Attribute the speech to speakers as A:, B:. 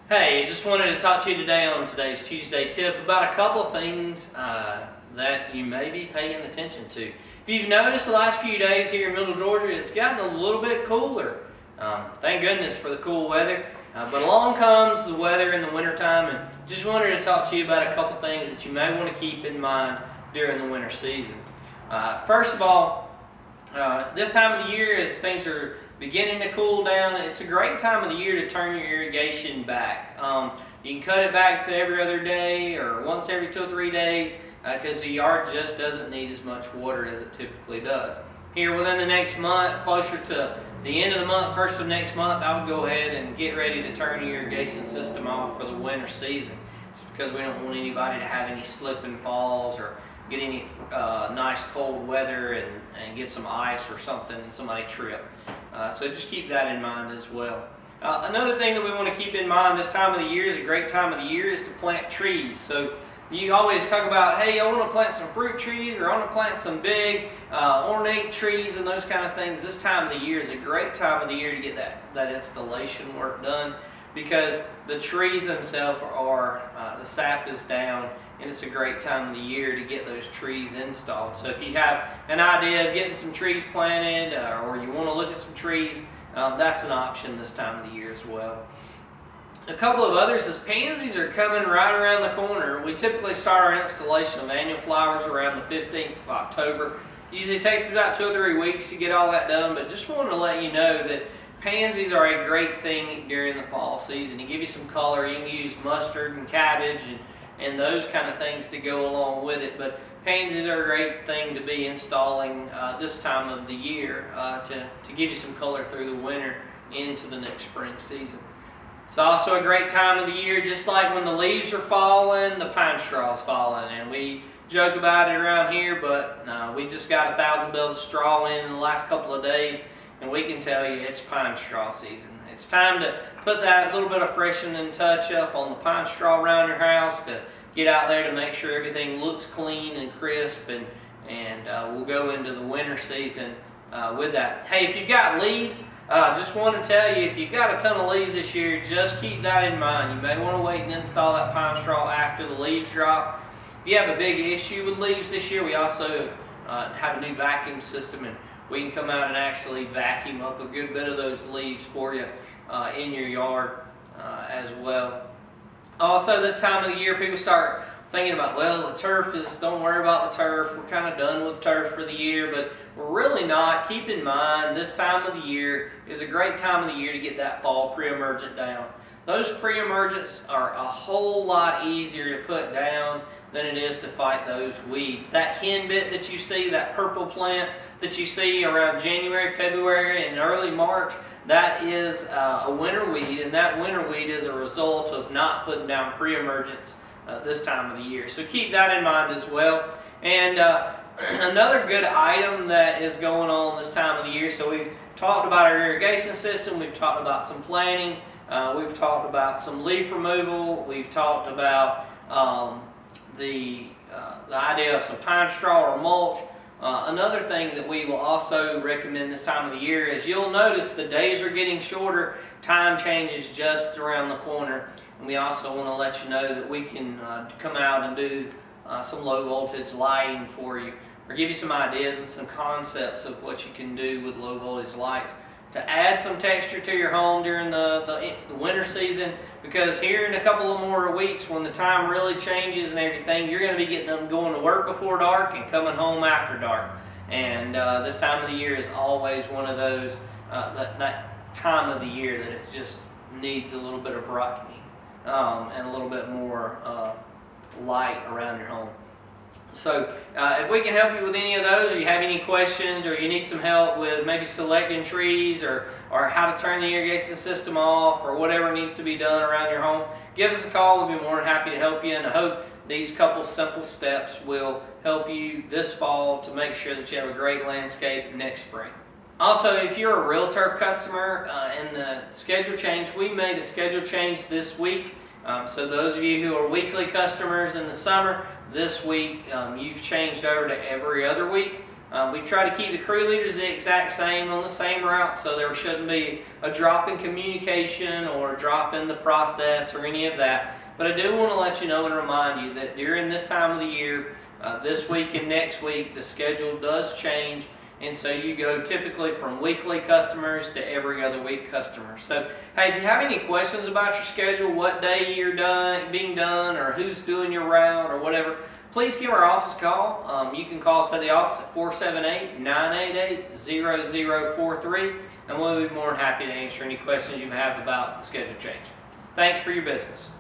A: Hey, just wanted to talk to you today on today's Tuesday tip about a couple of things that you may be paying attention to. If you've noticed the last few days here in Middle Georgia, it's gotten a little bit cooler. Thank goodness for the cool weather. But along comes the weather in the wintertime, and just wanted to talk to you about a couple things that you may want to keep in mind during the winter season. First of all, this time of the year, as things are beginning to cool down, it's a great time of the year to turn your irrigation back. You can cut it back to every other day or once every 2 or 3 days because the yard just doesn't need as much water as it typically does. Here within the next month, closer to the end of the month, first of next month, I would go ahead and get ready to turn the irrigation system off for the winter season, just because we don't want anybody to have any slip and falls or get any nice cold weather and get some ice or something and somebody trip. So just keep that in mind as well. Another thing that we want to keep in mind this time of the year, is a great time of the year, is to plant trees. So you always talk about, hey, I want to plant some fruit trees, or I want to plant some big ornate trees and those kind of things. This time of the year is a great time of the year to get that installation work done, because the trees themselves are, the sap is down, and it's a great time of the year to get those trees installed. So if you have an idea of getting some trees planted, or you want to look at some trees, that's an option this time of the year as well. A couple of others is pansies are coming right around the corner. We typically start our installation of annual flowers around the 15th of October. Usually it takes about 2 or 3 weeks to get all that done, but just wanted to let you know that pansies are a great thing during the fall season. To give you some color, you can use mustard and cabbage and those kind of things to go along with it. But pansies are a great thing to be installing this time of the year to give you some color through the winter into the next spring season. It's also a great time of the year, just like when the leaves are falling, the pine straw is falling. And we joke about it around here, but we just got 1,000 bales of straw in the last couple of days, and we can tell you it's pine straw season. It's time to put that little bit of freshening touch up on the pine straw around your house, to get out there to make sure everything looks clean and crisp, and we'll go into the winter season with that. Hey, if you've got leaves, just want to tell you, if you've got a ton of leaves this year, just keep that in mind. You may want to wait and install that pine straw after the leaves drop. If you have a big issue with leaves this year, we also have a new vacuum system, and we can come out and actually vacuum up a good bit of those leaves for you in your yard as well. Also, this time of the year, people start thinking about, well, the turf is, don't worry about the turf, we're kind of done with turf for the year, but we're really not. Keep in mind, this time of the year is a great time of the year to get that fall pre-emergent down. Those pre-emergents are a whole lot easier to put down than it is to fight those weeds. That henbit that you see, that purple plant that you see around January, February, and early March, that is a winter weed, and that winter weed is a result of not putting down pre-emergents this time of the year. So keep that in mind as well. And another good item that is going on this time of the year, so we've talked about our irrigation system, we've talked about some planting, we've talked about some leaf removal, we've talked about the idea of some pine straw or mulch. Another thing that we will also recommend this time of the year is, you'll notice the days are getting shorter, time changes just around the corner, and we also want to let you know that we can come out and do some low voltage lighting for you, or give you some ideas and some concepts of what you can do with low voltage lights to add some texture to your home during the winter season. Because here in a couple of more weeks, when the time really changes and everything, you're going to be getting them going to work before dark and coming home after dark. And this time of the year is always one of those, that time of the year that it just needs a little bit of brightening and a little bit more light around your home. So if we can help you with any of those, or you have any questions, or you need some help with maybe selecting trees, or how to turn the irrigation system off, or whatever needs to be done around your home, give us a call. We'll be more than happy to help you, and I hope these couple simple steps will help you this fall to make sure that you have a great landscape next spring. Also, if you're a real turf customer and the schedule change, we made a schedule change this week. So those of you who are weekly customers in the summer, this week you've changed over to every other week. We try to keep the crew leaders the exact same on the same route, so there shouldn't be a drop in communication or a drop in the process or any of that. But I do want to let you know and remind you that during this time of the year, this week and next week, the schedule does change. And so you go typically from weekly customers to every other week customers. So, hey, if you have any questions about your schedule, what day you're being done, or who's doing your route, or whatever, please give our office a call. You can call us at the office at 478-988-0043, and we'll be more than happy to answer any questions you have about the schedule change. Thanks for your business.